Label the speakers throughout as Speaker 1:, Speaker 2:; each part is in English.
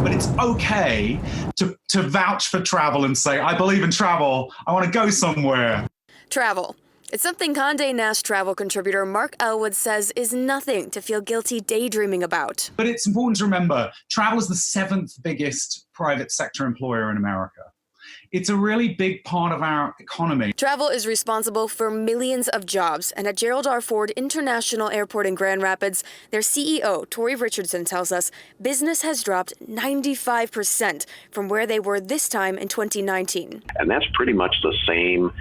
Speaker 1: but it's okay to vouch for travel and say, I believe in travel. I want to go somewhere.
Speaker 2: Travel. It's something Condé Nast Travel contributor Mark Elwood says is nothing to feel guilty daydreaming about.
Speaker 1: But it's important to remember, travel is the 7th biggest private sector employer in America. It's a really big part of our economy.
Speaker 2: Travel is responsible for millions of jobs, and at Gerald R. Ford International Airport in Grand Rapids, their CEO, Tori Richardson, tells us business has dropped 95% from where they were this time in 2019.
Speaker 3: And that's pretty much the same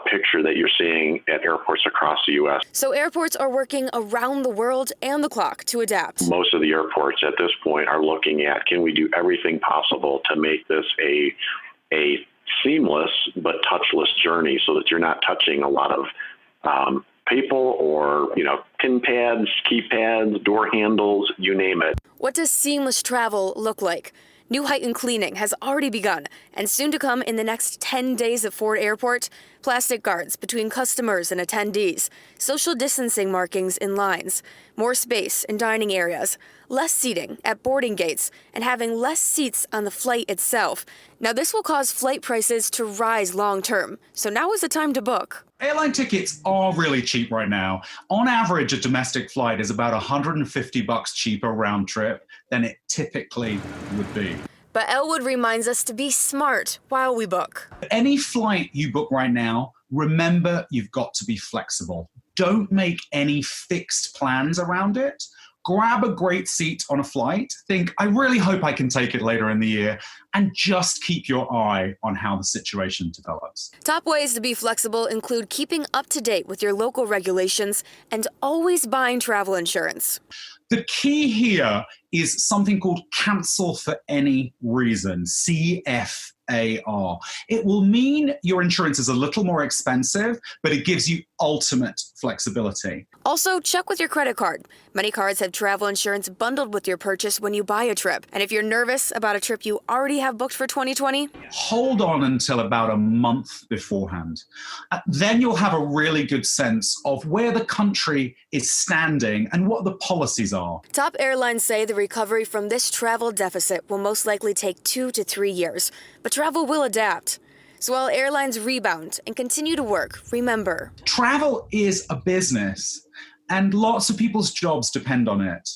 Speaker 3: picture that you're seeing at airports across the U.S.
Speaker 2: So airports are working around the world and the clock to adapt.
Speaker 3: Most of the airports at this point are looking at, can we do everything possible to make this a seamless but touchless journey so that you're not touching a lot of people or, pin pads, keypads, door handles, you name it.
Speaker 2: What does seamless travel look like? New heightened cleaning has already begun, and soon to come in the next 10 days at Ford Airport. Plastic guards between customers and attendees, social distancing markings in lines, more space in dining areas, less seating at boarding gates, and having less seats on the flight itself. Now, this will cause flight prices to rise long term, so now is the time to book.
Speaker 1: Airline tickets are really cheap right now. On average, a domestic flight is about $150 cheaper round trip than it typically would be.
Speaker 2: But Elwood reminds us to be smart while we book.
Speaker 1: Any flight you book right now, remember you've got to be flexible. Don't make any fixed plans around it. Grab a great seat on a flight. Think, I really hope I can take it later in the year, and just keep your eye on how the situation develops.
Speaker 2: Top ways to be flexible include keeping up to date with your local regulations and always buying travel insurance.
Speaker 1: The key here is something called cancel for any reason, CFAR. It will mean your insurance is a little more expensive, but it gives you ultimate flexibility.
Speaker 2: Also, check with your credit card. Many cards have travel insurance bundled with your purchase when you buy a trip. And if you're nervous about a trip you already have booked for 2020,
Speaker 1: hold on until about a month beforehand. Then you'll have a really good sense of where the country is standing and what the policies are.
Speaker 2: Top airlines say the recovery from this travel deficit will most likely take 2 to 3 years, but travel will adapt. So while airlines rebound and continue to work, remember,
Speaker 1: travel is a business and lots of people's jobs depend on it.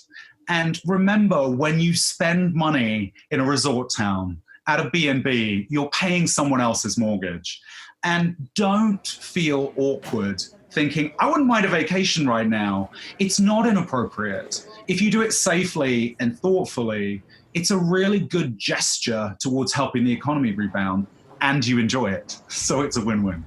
Speaker 1: And remember, when you spend money in a resort town, at a B&B, you're paying someone else's mortgage. And don't feel awkward thinking, I wouldn't mind a vacation right now. It's not inappropriate. If you do it safely and thoughtfully, it's a really good gesture towards helping the economy rebound, and you enjoy it. So it's a win-win.